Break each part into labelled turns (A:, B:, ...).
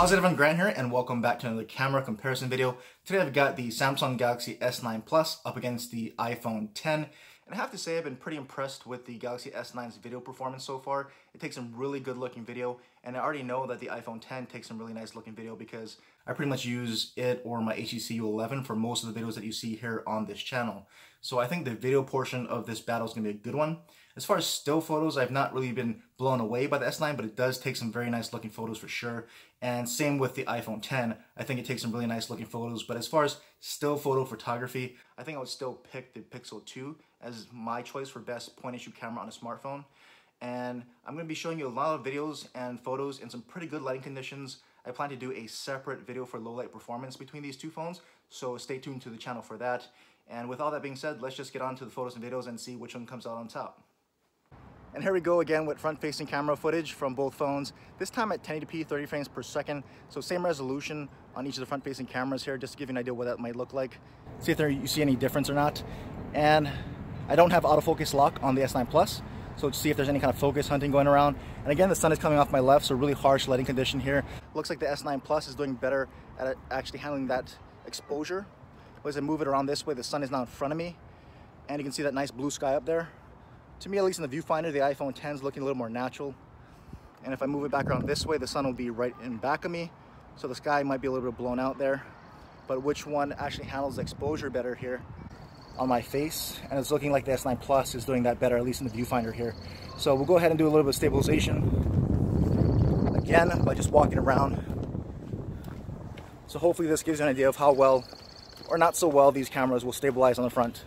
A: How's it everyone, Grant here, and welcome back to another camera comparison video. Today I've got the Samsung Galaxy S9 Plus up against the iPhone 10. And I have to say I've been pretty impressed with the Galaxy S9's video performance so far. It takes some really good looking video, and I already know that the iPhone 10 takes some really nice looking video because I pretty much use it or my HTC U11 for most of the videos that you see here on this channel. So I think the video portion of this battle is going to be a good one. As far as still photos, I've not really been blown away by the S9, but it does take some very nice looking photos for sure. And same with the iPhone 10. I think it takes some really nice looking photos, but as far as still photo photography, I think I would still pick the Pixel 2 as my choice for best point and shoot camera on a smartphone. And I'm going to be showing you a lot of videos and photos in some pretty good lighting conditions. I plan to do a separate video for low light performance between these two phones, so stay tuned to the channel for that. And with all that being said, let's just get on to the photos and videos and see which one comes out on top. And here we go again with front-facing camera footage from both phones, this time at 1080p 30 frames per second, so same resolution on each of the front-facing cameras here, just to give you an idea what that might look like. See if you see any difference or not. And I don't have autofocus lock on the S9 Plus, so to see if there's any kind of focus hunting going around. And again, the sun is coming off my left, so really harsh lighting condition here. Looks like the S9 Plus is doing better at actually handling that exposure. But as I move it around this way, the sun is now in front of me, and you can see that nice blue sky up there. To me, at least in the viewfinder, the iPhone 10 is looking a little more natural. And if I move it back around this way, the sun will be right in back of me. So the sky might be a little bit blown out there. But which one actually handles the exposure better here on my face? And it's looking like the S9 Plus is doing that better, at least in the viewfinder here. So we'll go ahead and do a little bit of stabilization. Again, by just walking around. So hopefully this gives you an idea of how well, or not so well, these cameras will stabilize on the front.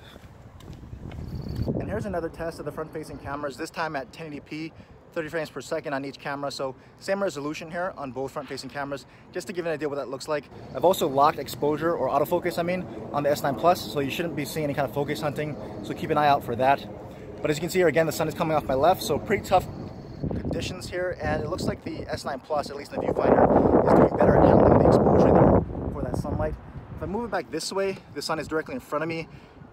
A: And here's another test of the front-facing cameras, this time at 1080p, 30 frames per second on each camera. So same resolution here on both front-facing cameras, just to give you an idea what that looks like. I've also locked exposure, or autofocus, on the S9 Plus, so you shouldn't be seeing any kind of focus hunting, so keep an eye out for that. But as you can see here, again, the sun is coming off my left, so pretty tough conditions here, and it looks like the S9 Plus, at least in the viewfinder, is doing better at handling the exposure there for that sunlight. If I move it back this way, the sun is directly in front of me,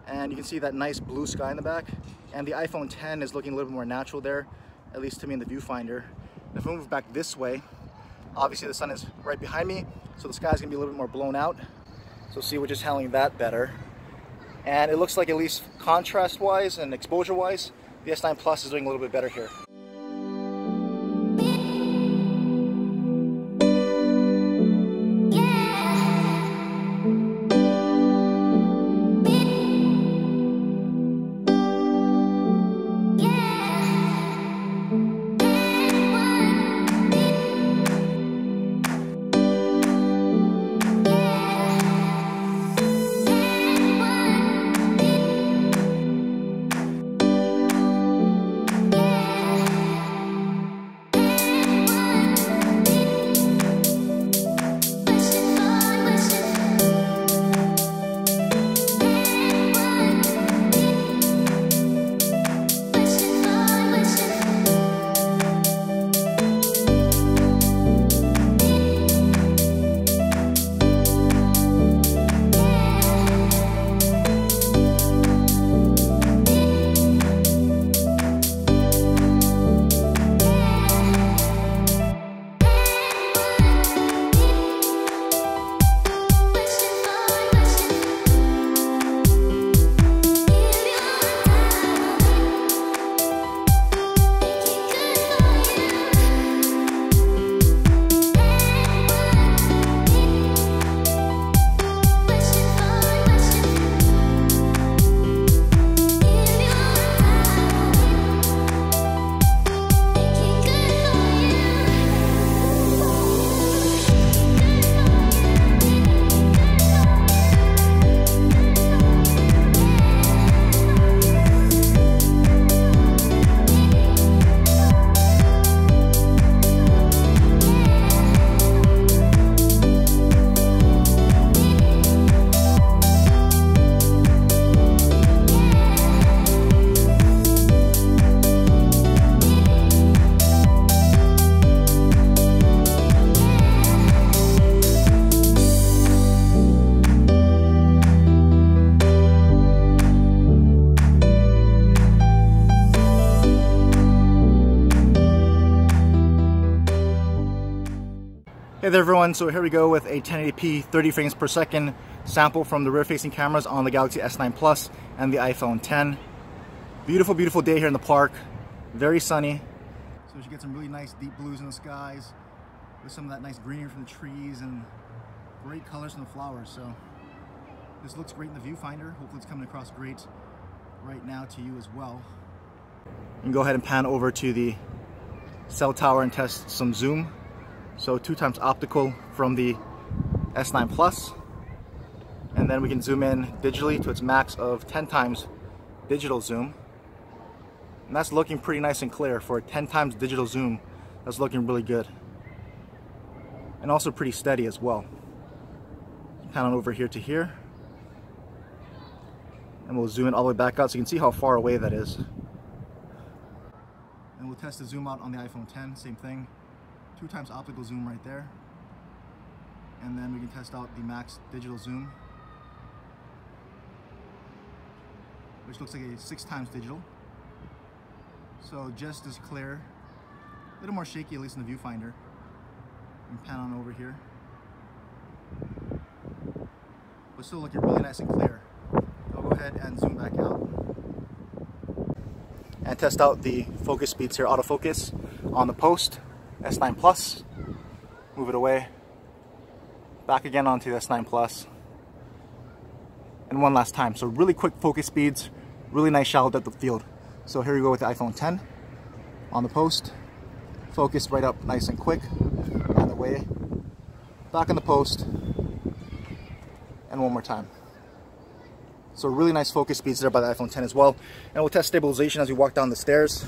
A: and you can see that nice blue sky in the back. And the iPhone 10 is looking a little bit more natural there, at least to me in the viewfinder. And if I move back this way, obviously the sun is right behind me, so the sky is gonna be a little bit more blown out. So see which is handling that better. And it looks like, at least contrast-wise and exposure-wise, the S9 Plus is doing a little bit better here. there everyone, so here we go with a 1080p 30 frames per second sample from the rear facing cameras on the Galaxy S9 Plus and the iPhone 10. Beautiful, beautiful day here in the park, very sunny. So we should get some really nice deep blues in the skies with some of that nice greenery from the trees and great colors from the flowers. So this looks great in the viewfinder. Hopefully it's coming across great right now to you as well. You can go ahead and pan over to the cell tower and test some zoom. So 2x optical from the S9 Plus, and then we can zoom in digitally to its max of 10x digital zoom, and that's looking pretty nice and clear for a 10x digital zoom. That's looking really good and also pretty steady as well. Pan on over here to here, and we'll zoom in all the way back out so you can see how far away that is. And we'll test the zoom out on the iPhone 10, same thing. 2x optical zoom right there, and then we can test out the max digital zoom, which looks like a 6x digital, so just as clear, a little more shaky at least in the viewfinder. And pan on over here, but still looking really nice and clear. I'll go ahead and zoom back out and test out the focus speeds here. Autofocus on the post S9 Plus, move it away, back again onto the S9 Plus, and one last time. So really quick focus speeds, really nice shallow depth of field. So here we go with the iPhone 10 on the post, focus right up nice and quick, and away, back on the post, and one more time. So really nice focus speeds there by the iPhone 10 as well. And we'll test stabilization as we walk down the stairs.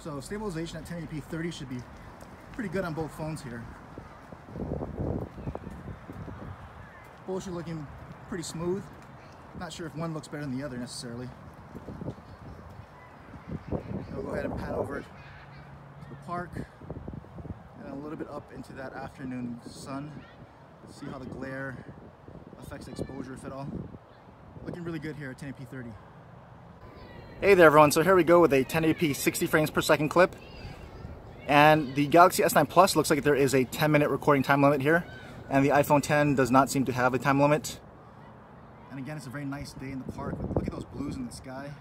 A: So stabilization at 1080p 30 should be pretty good on both phones here. Both are looking pretty smooth. Not sure if one looks better than the other necessarily. So we'll go ahead and pan over to the park and a little bit up into that afternoon sun. See how the glare affects the exposure, if at all. Looking really good here at 1080p 30. Hey there everyone, so here we go with a 1080p 60 frames per second clip. And the Galaxy S9 Plus looks like there is a 10-minute recording time limit here, and the iPhone 10 does not seem to have a time limit. And again, it's a very nice day in the park. Look at those blues in the sky.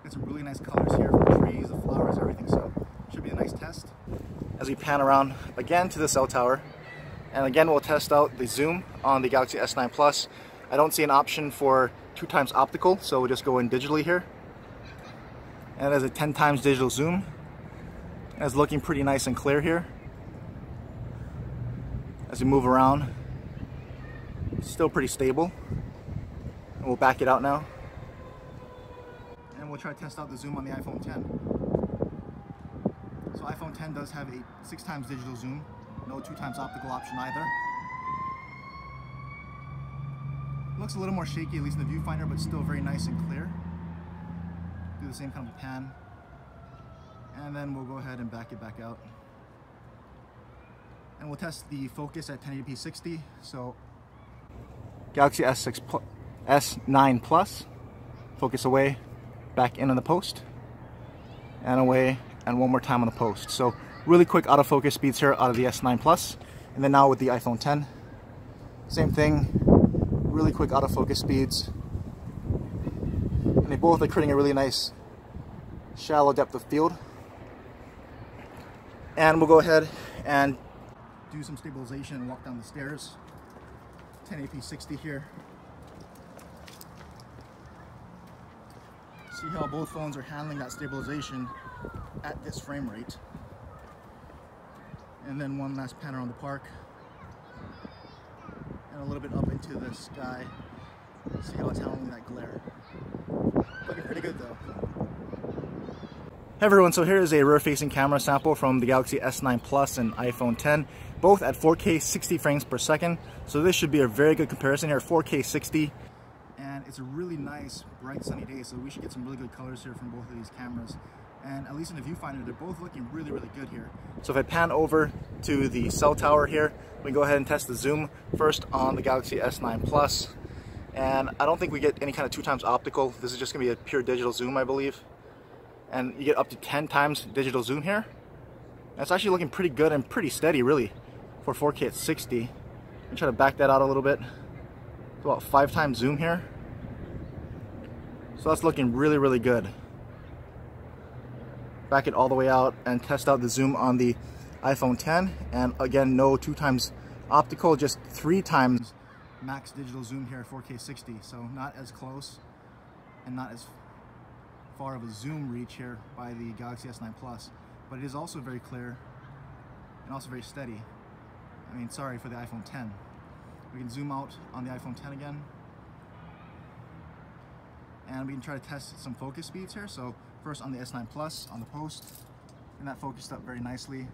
A: Got some really nice colors here from the trees, the flowers, everything, so should be a nice test. As we pan around again to the cell tower, and again we'll test out the zoom on the Galaxy S9 Plus. I don't see an option for 2x optical, so we'll just go in digitally here. And there's a 10x digital zoom. It's looking pretty nice and clear here. As we move around, it's still pretty stable. And we'll back it out now. And we'll try to test out the zoom on the iPhone 10. So iPhone 10 does have a 6x digital zoom, no 2x optical option either. Looks a little more shaky, at least in the viewfinder, but still very nice and clear. Do the same kind of pan, and then we'll go ahead and back it back out. And we'll test the focus at 1080p 60. So Galaxy S9 Plus, focus away, back in on the post, and away, and one more time on the post. So really quick autofocus speeds here out of the S9 Plus. And then now with the iPhone 10, same thing, really quick autofocus speeds. And they both are creating a really nice shallow depth of field. And we'll go ahead and do some stabilization and walk down the stairs. 1080p 60 here. See how both phones are handling that stabilization at this frame rate. And then one last pan around the park. And a little bit up into the sky. See how it's handling that glare. Looking pretty good though. Hey everyone, so here is a rear-facing camera sample from the Galaxy S9 Plus and iPhone 10, both at 4K 60 frames per second. So this should be a very good comparison here, 4K 60. And it's a really nice, bright, sunny day, so we should get some really good colors here from both of these cameras. And at least in the viewfinder, they're both looking really, really good here. So if I pan over to the cell tower here, we can go ahead and test the zoom first on the Galaxy S9 Plus. And I don't think we get any kind of 2x optical. This is just going to be a pure digital zoom, I believe. And you get up to 10x digital zoom here. And it's actually looking pretty good and pretty steady, really, for 4K at 60. I'm try to back that out a little bit. It's about 5 times zoom here. So that's looking really, really good. Back it all the way out and test out the zoom on the iPhone 10. And again, no 2 times optical, just 3 times max digital zoom here at 4K 60. So not as close and not as far of a zoom reach here by the Galaxy S9 Plus, but it is also very clear and also very steady. I mean, sorry for the iPhone 10. We can zoom out on the iPhone 10 again, and we can try to test some focus speeds here. So first on the S9 Plus on the post, and that focused up very nicely.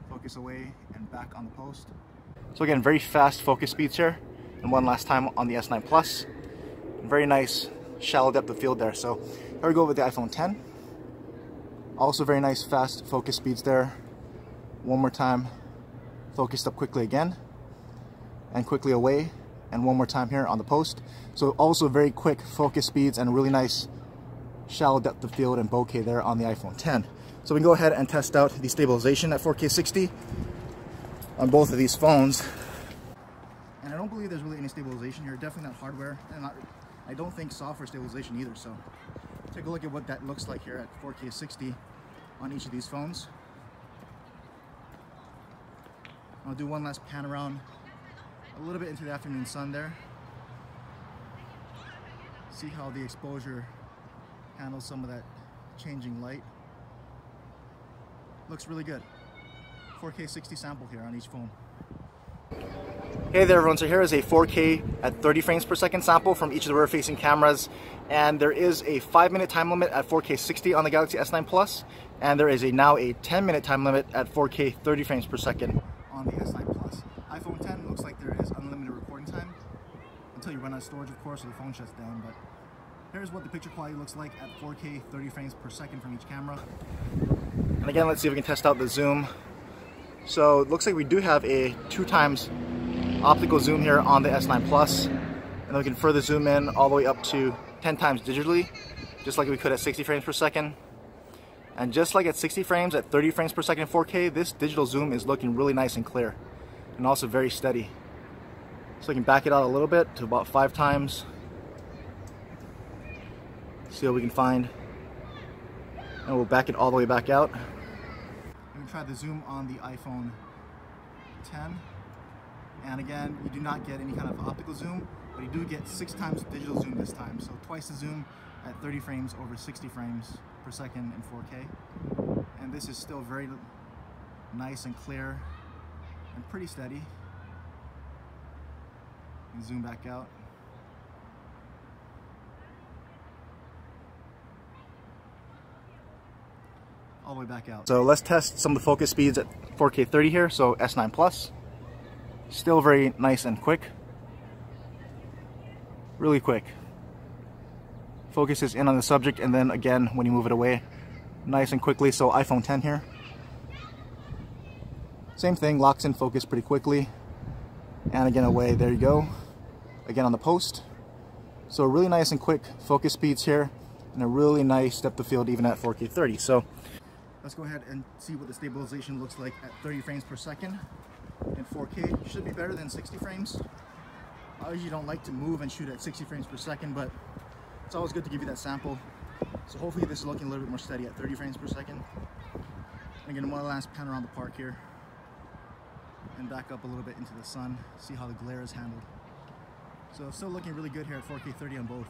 A: Focus away and back on the post. So again, very fast focus speeds here, and one last time on the S9 Plus. Very nice shallow depth of field there. So here we go with the iPhone 10. Also very nice fast focus speeds there. One more time, focused up quickly again, and quickly away, and one more time here on the post. So also very quick focus speeds and really nice shallow depth of field and bokeh there on the iPhone 10. So we can go ahead and test out the stabilization at 4K 60 on both of these phones. And I don't believe there's really any stabilization here, definitely not hardware, and I don't think software stabilization either. So take a look at what that looks like here at 4K 60 on each of these phones. I'll do one last pan around a little bit into the afternoon sun there. See how the exposure handles some of that changing light. Looks really good. 4K 60 sample here on each phone. Hey there everyone, so here is a 4K at 30 frames per second sample from each of the rear facing cameras, and there is a 5-minute time limit at 4K 60 on the Galaxy S9 Plus, and there is now a 10-minute time limit at 4K 30 frames per second on the S9 Plus. iPhone 10 looks like there is unlimited recording time until you run out of storage, of course, or the phone shuts down. But here's what the picture quality looks like at 4K 30 frames per second from each camera. And again, let's see if we can test out the zoom. So it looks like we do have a 2 times optical zoom here on the S9 Plus, and then we can further zoom in all the way up to 10 times digitally, just like we could at 60 frames per second. And just like at 60 frames, at 30 frames per second 4K, this digital zoom is looking really nice and clear, and also very steady. So we can back it out a little bit to about 5 times. See what we can find. And we'll back it all the way back out. We can try the zoom on the iPhone 10. And again, you do not get any kind of optical zoom, but you do get 6 times digital zoom this time. So twice the zoom at 30 frames over 60 frames per second in 4K. And this is still very nice and clear and pretty steady. And zoom back out. All the way back out. So let's test some of the focus speeds at 4K 30 here. So S9 Plus, still very nice and quick. Really quick. Focuses in on the subject, and then again when you move it away, nice and quickly. So iPhone 10 here, same thing, locks in focus pretty quickly, and again away. There you go. Again on the post. So really nice and quick focus speeds here, and a really nice depth of field even at 4K 30. So let's go ahead and see what the stabilization looks like at 30 frames per second in 4K. Should be better than 60 frames. I usually don't like to move and shoot at 60 frames per second, but it's always good to give you that sample. So hopefully this is looking a little bit more steady at 30 frames per second. And again, one last pan around the park here and back up a little bit into the sun. See how the glare is handled. So it's still looking really good here at 4K 30 on both.